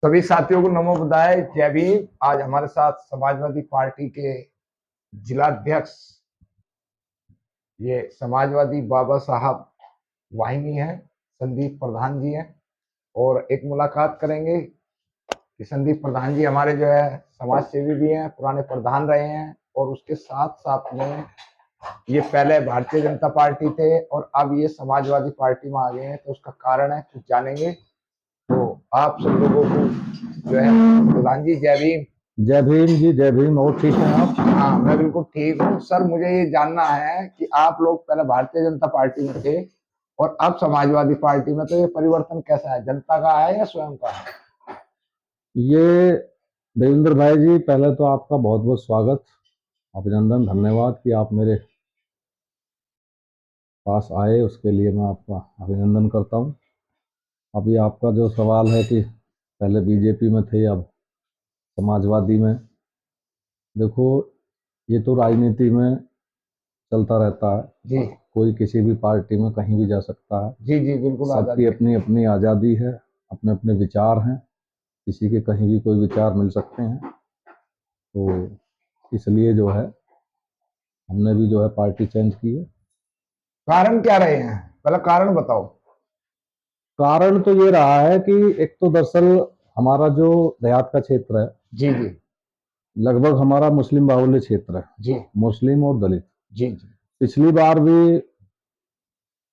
सभी साथियों को नमो बुधाय, जय भीम। आज हमारे साथ समाजवादी पार्टी के जिलाध्यक्ष ये समाजवादी बाबा साहब वाहिनी है, संदीप प्रधान जी हैं। और एक मुलाकात करेंगे कि संदीप प्रधान जी हमारे जो है समाज सेवी भी हैं, पुराने प्रधान रहे हैं और उसके साथ साथ में ये पहले भारतीय जनता पार्टी थे और अब ये समाजवादी पार्टी में आ गए हैं। तो उसका कारण है कुछ जानेंगे। तो आप सब लोगों को जो है प्रधान जी, जय भीम। जय भीम जी, जय भीम। और ठीक है आप? हाँ, मैं बिल्कुल ठीक हूँ सर। मुझे ये जानना है कि आप लोग पहले भारतीय जनता पार्टी में थे और अब समाजवादी पार्टी में, तो ये परिवर्तन कैसा है, जनता का है या स्वयं का है? ये देवेंद्र भाई जी, पहले तो आपका बहुत बहुत स्वागत, अभिनंदन, धन्यवाद कि आप मेरे पास आए, उसके लिए मैं आपका अभिनंदन करता हूँ। अभी आपका जो सवाल है कि पहले बीजेपी में थे अब समाजवादी में, देखो ये तो राजनीति में चलता रहता है। जी कोई किसी भी पार्टी में कहीं भी जा सकता है। जी जी, बिल्कुल सबकी आजादी है। अपनी अपनी आज़ादी है, अपने अपने विचार हैं, किसी के कहीं भी कोई विचार मिल सकते हैं। तो इसलिए जो है हमने भी जो है पार्टी चेंज की है। कारण क्या रहे हैं, पहले कारण बताओ। कारण तो ये रहा है कि एक तो दरअसल हमारा जो देहात का क्षेत्र है, जी जी लगभग हमारा मुस्लिम बाहुल्य क्षेत्र है, जी मुस्लिम और दलित। जी जी पिछली बार भी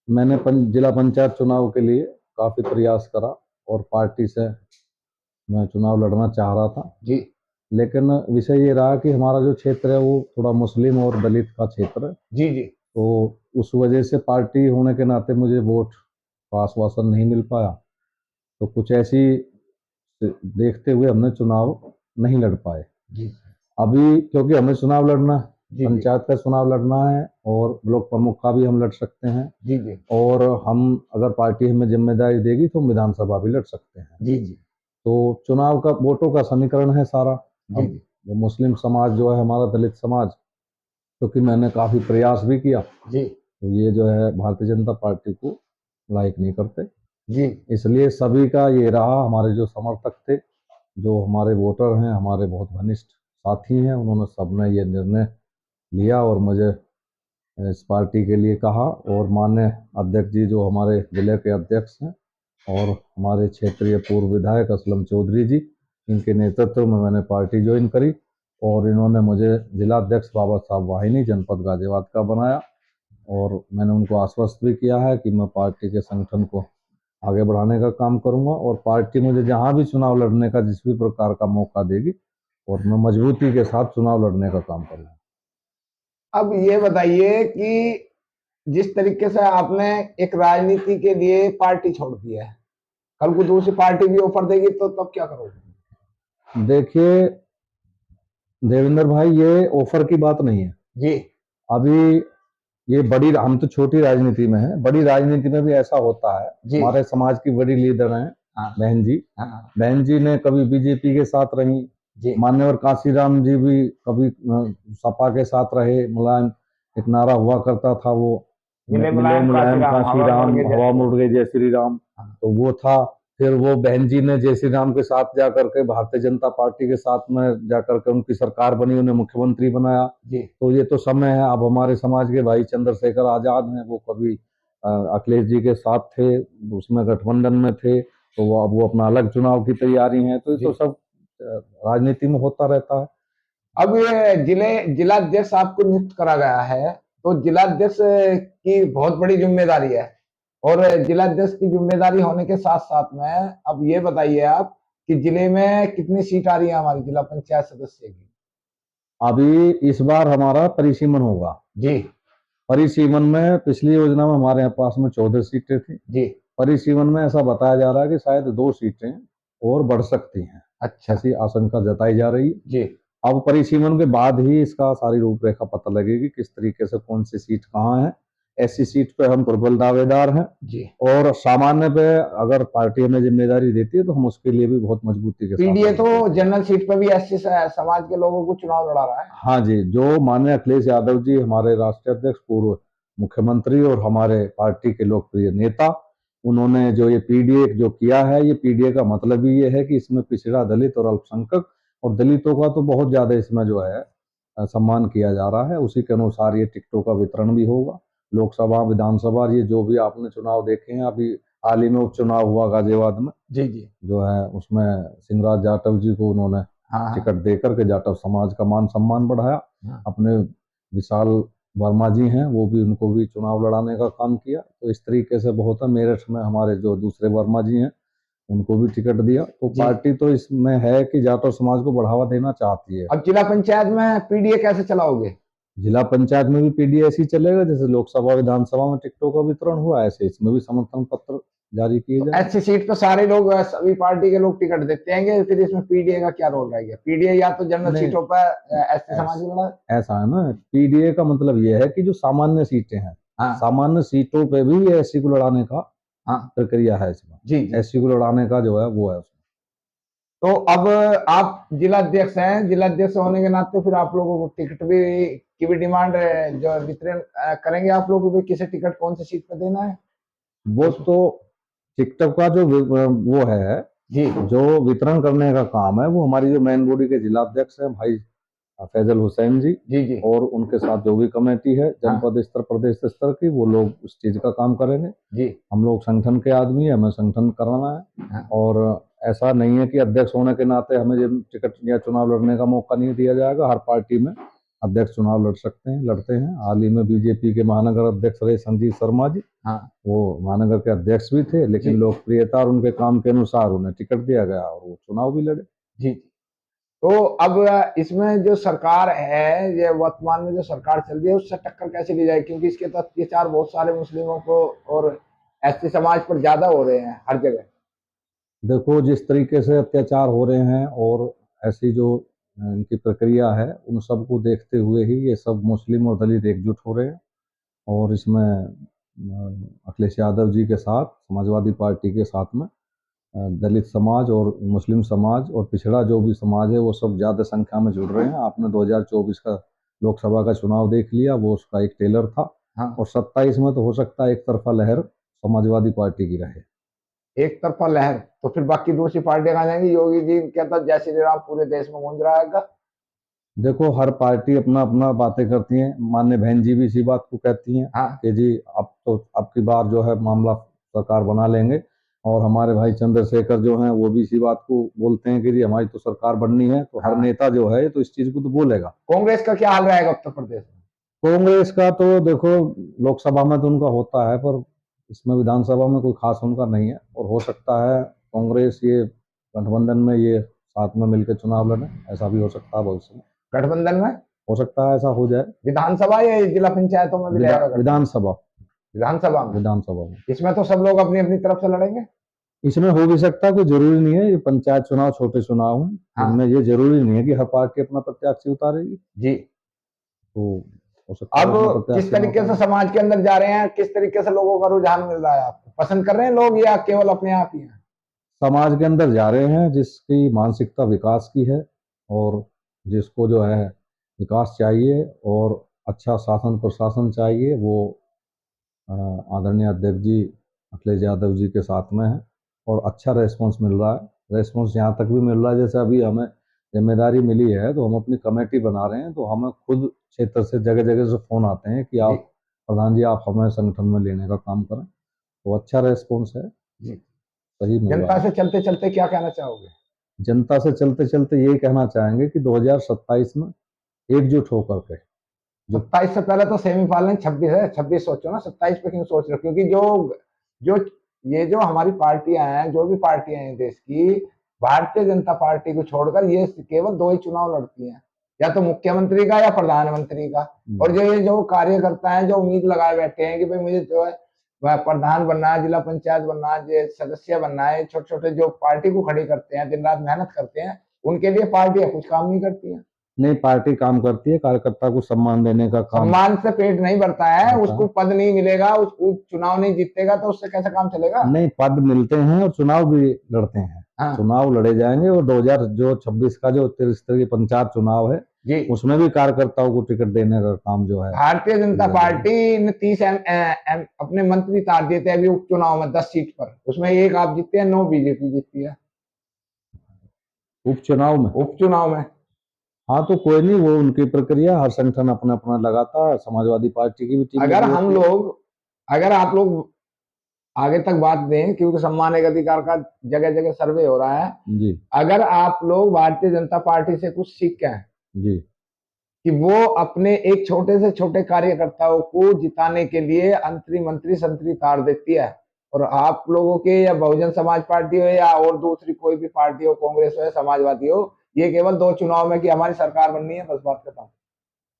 मैंने जिला पंचायत चुनाव के लिए काफी प्रयास करा और पार्टी से मैं चुनाव लड़ना चाह रहा था, जी लेकिन विषय ये रहा कि हमारा जो क्षेत्र है वो थोड़ा मुस्लिम और दलित का क्षेत्र है। जी जी तो उस वजह से पार्टी होने के नाते मुझे वोट का आश्वासन नहीं मिल पाया। तो कुछ ऐसी देखते हुए हमने चुनाव नहीं लड़ पाए। जी अभी क्योंकि हमें चुनाव लड़ना, जी जी पंचायत का चुनाव लड़ना है और ब्लॉक प्रमुख का भी हम लड़ सकते हैं, जी जी और हम अगर पार्टी हमें जिम्मेदारी देगी तो विधानसभा भी लड़ सकते हैं। जी जी तो चुनाव का वोटों का समीकरण है सारा। जी अब वो मुस्लिम समाज जो है हमारा, दलित समाज, क्योंकि मैंने काफी प्रयास भी किया, जी तो ये जो है भारतीय जनता पार्टी को लाइक नहीं करते। जी इसलिए सभी का ये रहा, हमारे जो समर्थक थे, जो हमारे वोटर हैं, हमारे बहुत घनिष्ठ साथी हैं, उन्होंने सबने ये निर्णय लिया और मुझे इस पार्टी के लिए कहा। और माननीय अध्यक्ष जी जो हमारे जिले के अध्यक्ष हैं और हमारे क्षेत्रीय पूर्व विधायक असलम चौधरी जी, इनके नेतृत्व में मैंने पार्टी ज्वाइन करी और इन्होंने मुझे जिलाध्यक्ष बाबा साहब वाहिनी जनपद गाजियाबाद का बनाया। और मैंने उनको आश्वस्त भी किया है कि मैं पार्टी के संगठन को आगे बढ़ाने का काम करूंगा और पार्टी मुझे जहां भी चुनाव लड़ने का जिस भी प्रकार का मौका देगी और मैं मजबूती के साथ चुनाव लड़ने का काम करूंगा। अब ये बताइए कि जिस तरीके से आपने एक राजनीति के लिए पार्टी छोड़ दी है, कल को दूसरी पार्टी भी ऑफर देगी तो तब क्या करोगे? देखिए देवेंद्र भाई, ये ऑफर की बात नहीं है। जी अभी ये बड़ी, हम तो छोटी राजनीति में है, बड़ी राजनीति में भी ऐसा होता है। जी हमारे समाज की बड़ी लीडर हैं हाँ बहन जी। हाँ बहन जी ने कभी बीजेपी के साथ रही, जी मान्यवर कांशीराम जी भी कभी सपा के साथ रहे। मुलायम एक नारा हुआ करता था वो, मिले मिले मुलायम मुलायम काशीराम, हवा मुड़ कांशीराम, के हवा जैसे। मुड़ गई जय श्री राम। हाँ तो वो था। फिर वो बहन जी ने जय श्री राम के साथ जाकर के भारतीय जनता पार्टी के साथ में जाकर के उनकी सरकार बनी, उन्हें मुख्यमंत्री बनाया। जी तो ये तो समय है। अब हमारे समाज के भाई चंद्रशेखर आजाद हैं, वो कभी अखिलेश जी के साथ थे, उसमें गठबंधन में थे, तो वो अब वो अपना अलग चुनाव की तैयारी है। तो ये तो जी। सब राजनीति में होता रहता है। अब ये जिलाध्यक्ष आपको नियुक्त करा गया है, तो जिलाध्यक्ष की बहुत बड़ी जिम्मेदारी है। और जिलाध्यक्ष की जिम्मेदारी होने के साथ साथ में अब ये बताइए आप कि जिले में कितनी सीट आ रही है हमारी जिला पंचायत सदस्य की? अभी इस बार हमारा परिसीमन होगा। जी परिसीमन में पिछली योजना में हमारे यहाँ पास में 14 सीटें थी। जी परिसीमन में ऐसा बताया जा रहा है कि शायद 2 सीटें और बढ़ सकती हैं, अच्छा ऐसी आशंका जताई जा रही है। जी अब परिसीमन के बाद ही इसका सारी रूपरेखा पता लगेगी, किस तरीके से कौन सी सीट कहाँ है। ऐसी सीट पे हम प्रबल दावेदार हैं जी। और सामान्य पे अगर पार्टी हमें जिम्मेदारी देती है तो हम उसके लिए भी बहुत मजबूती के साथ पीडीए आगे तो बढ़ेंगे। जनरल सीट पर भी एससी समाज के लोगों को चुनाव लड़ा रहा है। हाँ जी, जो माननीय अखिलेश यादव जी, हमारे राष्ट्रीय अध्यक्ष, पूर्व मुख्यमंत्री और हमारे पार्टी के लोकप्रिय नेता, उन्होंने जो ये पीडीए जो किया है, ये पीडीए का मतलब ही ये है कि इसमें पिछड़ा, दलित और अल्पसंख्यक और दलितों का तो बहुत ज्यादा इसमें जो है सम्मान किया जा रहा है। उसी के अनुसार ये टिकटों का वितरण भी होगा। लोकसभा, विधानसभा, ये जो भी आपने चुनाव देखे हैं, अभी हाल ही में उपचुनाव हुआ गाजियाबाद में, जी जी। जो है उसमें सिंहराज जाटव जी को उन्होंने हाँ टिकट देकर के जाटव समाज का मान सम्मान बढ़ाया। हाँ। अपने विशाल वर्मा जी हैं, वो भी, उनको भी चुनाव लड़ाने का काम किया। तो इस तरीके से बहुत है। मेरठ में हमारे जो दूसरे वर्मा जी हैं, उनको भी टिकट दिया। तो जी। पार्टी तो इसमें है कि जाटव समाज को बढ़ावा देना चाहती है। अब जिला पंचायत में पीडीए कैसे चलाओगे? जिला पंचायत में भी पीडीए ऐसे ही चलेगा, जैसे लोकसभा, विधानसभा में टिकटों का वितरण हुआ, ऐसे इसमें भी समर्थन पत्र जारी किए तो जाए। ऐसी सीट पर सारे लोग, सभी पार्टी के लोग टिकट देते हैं, फिर इसमें पीडीए का क्या रोल रहेगा? पीडीए या तो जनरल नहीं, सीटों पर एसटी समाज को लड़ा। ऐसा है ना, पीडीए का मतलब ये है कि जो सामान्य सीटें हैं, हाँ सामान्य सीटों पे भी ये एससी को लड़ाने का हाँ। प्रक्रिया है इसमें। जी जी। एससी को लड़ाने का जो है वो है उसमें। तो अब आप जिलाध्यक्ष हैं, जिलाध्यक्ष होने के नाते फिर आप लोगों को टिकट भी की भी डिमांड जो वितरण करेंगे आप लोगों को, किसे टिकट कौन सी सीट पर देना है? वो तो टिकटॉक का जो वो है, जी जो वितरण करने का काम है, वो हमारी जो मेन बॉडी के जिलाध्यक्ष है भाई फैजल हुसैन जी, जी जी। और उनके साथ जो भी कमेटी है हाँ जनपद स्तर, प्रदेश स्तर की, वो लोग उस चीज का काम करेंगे। जी। हम लोग संगठन के आदमी है, हमें संगठन कराना है। हाँ और ऐसा नहीं है कि अध्यक्ष होने के नाते हमें ये टिकट या चुनाव लड़ने का मौका नहीं दिया जाएगा। हर पार्टी में अध्यक्ष चुनाव लड़ सकते हैं, लड़ते हैं। हाल ही में बीजेपी के महानगर अध्यक्ष रहे संजीव शर्मा जी, हाँ। वो महानगर के अध्यक्ष भी थे, लेकिन जी लोकप्रियता और उनके काम के अनुसार उन्हें टिकट दिया गया और वो चुनाव भी लड़े। जी। तो अब इसमें जो सरकार है, ये वर्तमान में जो सरकार चल रही है, उससे टक्कर कैसे ली जाए? क्योंकि इसके तो अत्याचार बहुत सारे मुस्लिमों को और एसटी समाज पर ज्यादा हो रहे हैं हर जगह। देखो, जिस तरीके से अत्याचार हो रहे हैं और ऐसी जो इनकी प्रक्रिया है, उन सबको देखते हुए ही ये सब मुस्लिम और दलित एकजुट हो रहे हैं। और इसमें अखिलेश यादव जी के साथ, समाजवादी पार्टी के साथ में दलित समाज और मुस्लिम समाज और पिछड़ा जो भी समाज है, वो सब ज़्यादा संख्या में जुड़ रहे हैं। आपने 2024 का लोकसभा का चुनाव देख लिया, वो उसका एक टेलर था। हाँ। और 27 में तो हो सकता है एक तरफा लहर समाजवादी पार्टी की रहे। एक तरफा लहर, तो फिर बाकी दूसरी पार्टियां कहाँ जाएंगी? योगी जी कहता जय श्री राम पूरे देश में गूंज रहा है। देखो, हर पार्टी अपना अपना बातें करती हैं। माननीय बहन जी भी इसी बात को कहती हैं हाँ कि जी अब तो अब की बार जो है मामला सरकार बना लेंगे। और हमारे भाई चंद्रशेखर जो हैं, वो भी इसी बात को बोलते हैं कि जी हमारी तो सरकार बननी है। तो हर हाँ। नेता जो है तो इस चीज को तो बोलेगा। कांग्रेस का क्या हाल रहेगा उत्तर प्रदेश में? कांग्रेस का तो देखो, लोकसभा में तो उनका होता है, पर इसमें विधानसभा में कोई खास उनका नहीं है। और हो सकता है कांग्रेस ये गठबंधन में ये साथ में मिलकर चुनाव लड़े, ऐसा भी हो सकता है भविष्य में। गठबंधन में हो सकता है ऐसा हो जाए। विधानसभा या जिला पंचायतों में भी रहेगा गठबंधन? विधानसभा, विधानसभा में। विधानसभा में इसमें तो सब लोग अपनी अपनी तरफ से लड़ेंगे। इसमें हो भी सकता है, कोई जरूरी नहीं है। ये पंचायत चुनाव छोटे चुनाव हैं, हाँ इनमें ये जरूरी नहीं है कि हर पार्टी अपना प्रत्याशी उतारेगी। जी। तो हो सकता है अब अपना किस प्रत्याशी ना तरीके से उतारे। समाज के अंदर जा रहे हैं, किस तरीके से लोगों का रुझान मिल रहा है आपको? पसंद कर रहे हैं लोग या केवल अपने आप ही हैं? समाज के अंदर जा रहे हैं जिसकी मानसिकता विकास की है, और जिसको जो है विकास चाहिए और अच्छा शासन प्रशासन चाहिए, वो आदरणीय अध्यक्ष जी अखिलेश यादव जी के साथ में है। और अच्छा रेस्पॉन्स मिल रहा है। रेस्पॉन्स यहाँ तक भी मिल रहा है, जैसे अभी हमें जिम्मेदारी मिली है तो हम अपनी कमेटी बना रहे हैं, तो हमें खुद क्षेत्र से जगह जगह से फोन आते हैं कि जी आप प्रधान जी, आप हमें संगठन में लेने का काम करें। तो अच्छा रेस्पॉन्स है, जी। सही मिल रहा जनता है। से चलते चलते क्या कहना चाहोगे? जनता से चलते चलते यही कहना चाहेंगे कि 2027 में एकजुट होकर के जो 27 से पहले तो सेमीफाइनल 26 है। 26 सोचो ना, 27 पे क्यों सोच रहे हो? क्योंकि जो जो ये जो हमारी पार्टियां हैं, जो भी पार्टियां हैं देश की, भारतीय जनता पार्टी को छोड़कर ये केवल दो ही चुनाव लड़ती हैं, या तो मुख्यमंत्री का या प्रधानमंत्री का। और जो ये जो कार्यकर्ता हैं, जो उम्मीद लगाए बैठे हैं कि भाई मुझे जो है वह प्रधान बनना है, जिला पंचायत बनना है, सदस्य बनना है, छोटे छोटे जो पार्टी को खड़ी करते हैं, दिन रात मेहनत करते हैं, उनके लिए पार्टियां कुछ काम नहीं करती हैं। नई पार्टी काम करती है, कार्यकर्ता को सम्मान देने का काम सम्मान से पेट नहीं भरता है, होता उसको है। पद नहीं मिलेगा, उसको चुनाव नहीं जीतेगा, तो उससे कैसे काम चलेगा? नहीं, पद मिलते हैं और चुनाव भी लड़ते हैं। हाँ चुनाव लड़े जाएंगे। और 2026 का जो त्रिस्तरीय पंचायत चुनाव है, जी। उसमें भी कार्यकर्ताओं को टिकट देने का काम जो है भारतीय जनता पार्टी ने 30 अपने मंत्री तार दिए थे अभी उपचुनाव में 10 सीट पर, उसमें एक आप जीतते हैं, 9 बीजेपी जीतती है उपचुनाव में। हाँ तो कोई नहीं, वो उनकी प्रक्रिया, हर संगठन अपना अपना लगाता है। समाजवादी पार्टी की भी टीम अगर लगी हम होती है। लोग, अगर आप लोग आगे तक बात दें, क्योंकि सम्मान एक अधिकार का जगह जगह सर्वे हो रहा है, जी अगर आप लोग भारतीय जनता पार्टी से कुछ सीखें जी कि वो अपने एक छोटे से छोटे कार्यकर्ताओं को जिताने के लिए अंतरी मंत्री संतरी तार देती है, और आप लोगों के या बहुजन समाज पार्टी हो या और दूसरी कोई भी पार्टी हो, कांग्रेस हो या समाजवादी हो, ये केवल 2 चुनाव में कि हमारी सरकार बननी है, बस बात खत्म।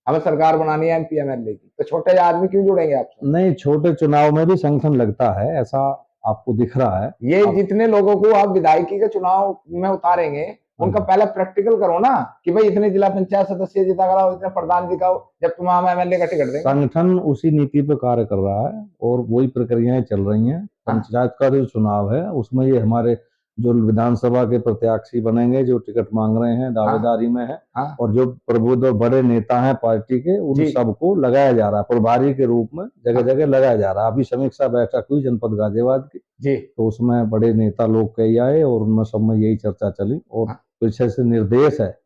हमें सरकार बनानी है एमपी एमएलए की, तो छोटे आदमी क्यों जुड़ेंगे आपसे? नहीं, छोटे चुनाव में भी संगठन लगता है, ऐसा आपको दिख रहा है। ये जितने लोगों को आप विधायकी के चुनाव में उतारेंगे, उनका पहला प्रैक्टिकल करो ना, कि भाई इतने जिला पंचायत सदस्य जिता कराओ, इतने प्रधान दिखाओ, जब तुम हम एमएलए का टिकट देंगे। संगठन उसी नीति पे कार्य कर रहा है और वही प्रक्रियाएं चल रही हैं। पंचायत का जो चुनाव है उसमें ये हमारे जो विधानसभा के प्रत्याशी बनेंगे, जो टिकट मांग रहे हैं, दावेदारी में है, और जो प्रबुद्ध और बड़े नेता हैं पार्टी के, उन सबको लगाया जा रहा है प्रभारी के रूप में, जगह जगह लगाया जा रहा है। अभी समीक्षा बैठक हुई जनपद गाजियाबाद की, तो उसमें बड़े नेता लोग कई आए और उनमें सब में यही चर्चा चली, और पीछे से निर्देश है,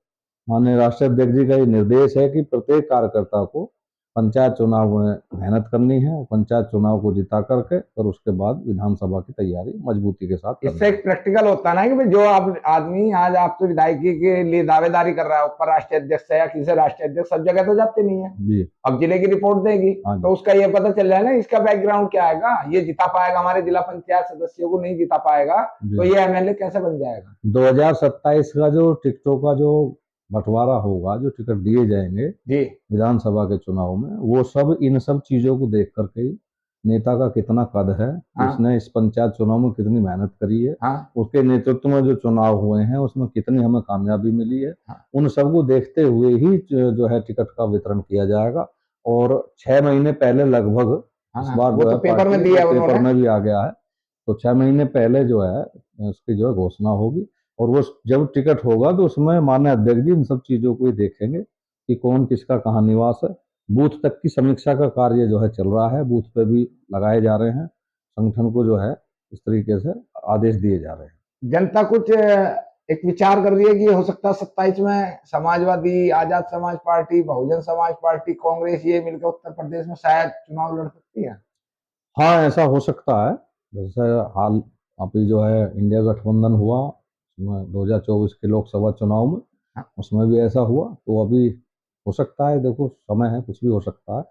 माननीय राष्ट्रीय अध्यक्ष जी का ये निर्देश है कि प्रत्येक कार्यकर्ता को पंचायत चुनाव में मेहनत करनी है, पंचायत चुनाव को जिता करके और उसके बाद विधानसभा की तैयारी मजबूती के साथ करनी है। इससे एक प्रैक्टिकल होता है ना कि भाई जो आप आदमी आज आपसे विधायकी के लिए दावेदारी कर रहा है, ऊपर राष्ट्रीय अध्यक्ष है या किसी राष्ट्रीय अध्यक्ष, सब जगह तो जाते नहीं है जी। अब जिले की रिपोर्ट देगी तो उसका ये पता चल जाए ना इसका बैकग्राउंड क्या आएगा, ये जिता पाएगा हमारे जिला पंचायत सदस्यों को, नहीं जिता पाएगा तो ये एमएलए कैसे बन जाएगा। 2027 का जो टिकटों का जो बंटवारा होगा, जो टिकट दिए जाएंगे जी विधानसभा के चुनाव में, वो सब इन सब चीजों को देख करके ही नेता का कितना कद है, उसने इस पंचायत चुनाव में कितनी मेहनत करी है, उसके नेतृत्व में जो चुनाव हुए हैं उसमें कितनी हमें कामयाबी मिली है, उन सबको देखते हुए ही जो है टिकट का वितरण किया जाएगा। और 6 महीने पहले लगभग इस बार वो जो तो है पेपर में दिया पेपर में भी आ गया है, तो 6 महीने पहले जो है उसकी जो है घोषणा होगी, और वो जब टिकट होगा तो उसमें माननीय अध्यक्ष जी इन सब चीजों को ही देखेंगे कि कौन किसका कहाँ निवास है। बूथ तक की समीक्षा का कार्य जो है चल रहा है, बूथ पे भी लगाए जा रहे हैं, संगठन को जो है इस तरीके से आदेश दिए जा रहे हैं। जनता कुछ एक विचार कर रही है कि हो सकता है 27 में समाजवादी, आजाद समाज पार्टी, बहुजन समाज पार्टी, कांग्रेस ये मिलकर उत्तर प्रदेश में शायद चुनाव लड़ सकती है। हाँ, ऐसा हो सकता है। जैसे हाल अभी जो है इंडिया गठबंधन हुआ, उसमें 2024 के लोकसभा चुनाव में, उसमें भी ऐसा हुआ, तो अभी हो सकता है, देखो समय है, कुछ भी हो सकता है।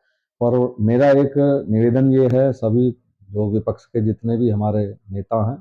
पर मेरा एक निवेदन ये है सभी जो विपक्ष के जितने भी हमारे नेता हैं,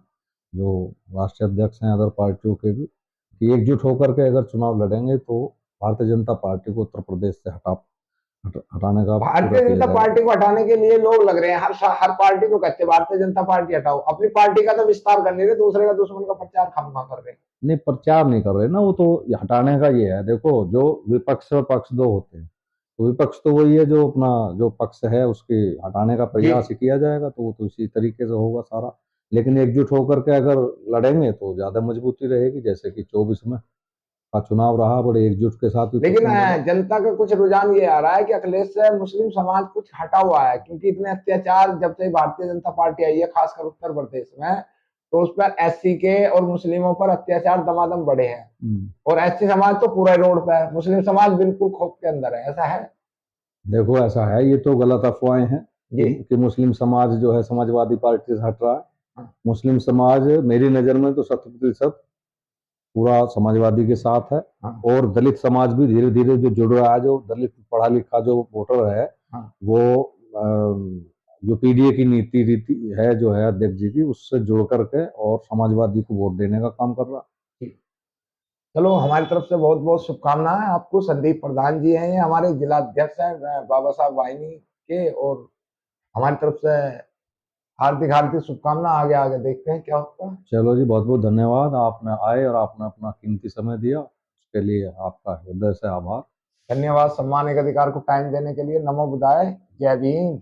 जो राष्ट्रीय अध्यक्ष हैं अदर पार्टियों के भी, कि एकजुट होकर के अगर चुनाव लड़ेंगे तो भारतीय जनता पार्टी को उत्तर प्रदेश से हटाने का भारतीय जनता पार्टी को हटाने के लिए लोग लग रहे हैं, हर पार्टी को कहते हैं भारतीय जनता पार्टी हटाओ, अपनी पार्टी का तो विस्तार कर नहीं रहे, दूसरे का दुश्मन का प्रचार खामखा कर रहे हैं। नहीं, प्रचार नहीं कर रहे ना, वो तो हटाने का ये है। देखो, जो विपक्ष और पक्ष दो होते हैं, तो विपक्ष तो वही है जो अपना जो पक्ष है उसके हटाने का प्रयास ही किया जाएगा, तो वो तो इसी तरीके से होगा सारा। लेकिन एकजुट होकर के अगर लड़ेंगे तो ज्यादा मजबूती रहेगी, जैसे कि 24 में का चुनाव रहा, बड़े एकजुट के साथ। लेकिन जनता का कुछ रुझान ये आ रहा है कि अखिलेश से मुस्लिम समाज कुछ हटा हुआ है, क्योंकि इतने अत्याचार जब से भारतीय जनता पार्टी आई है, खासकर उत्तर प्रदेश में, तो उस पर एससी के और मुस्लिमों पर अत्याचार दमादम बढ़े हैं, और एससी समाज तो पूरा रोड पे है, मुस्लिम समाज बिल्कुल खौफ के अंदर है, ऐसा है। देखो, ऐसा है, ये तो गलत अफवाहें हैं कि मुस्लिम समाज जो है समाजवादी पार्टी से हट रहा है। मुस्लिम समाज मेरी नजर में तो 100% पूरा समाजवादी के साथ है, और दलित समाज भी धीरे धीरे जो जुड़ रहा है, जो दलित पढ़ा लिखा जो वोटर है, वो जो पीडीए की नीति रीति है जो है अध्यक्ष जी की, उससे जुड़ करके और समाजवादी को वोट देने का काम कर रहा है। चलो, हमारी तरफ से बहुत बहुत शुभकामनाएं आपको। संदीप प्रधान जी हैं, हमारे जिला अध्यक्ष हैं बाबा साहब वाहिनी के, और हमारी तरफ से हार्दिक हार्दिक शुभकामना। आगे आगे देखते हैं क्या होता है। चलो जी, बहुत बहुत धन्यवाद, आपने आए और आपने अपना कीमती समय दिया, उसके लिए आपका हृदय से आभार। धन्यवाद सम्मान एक अधिकार को टाइम देने के लिए। नमो बुद्धाय, जय भीम।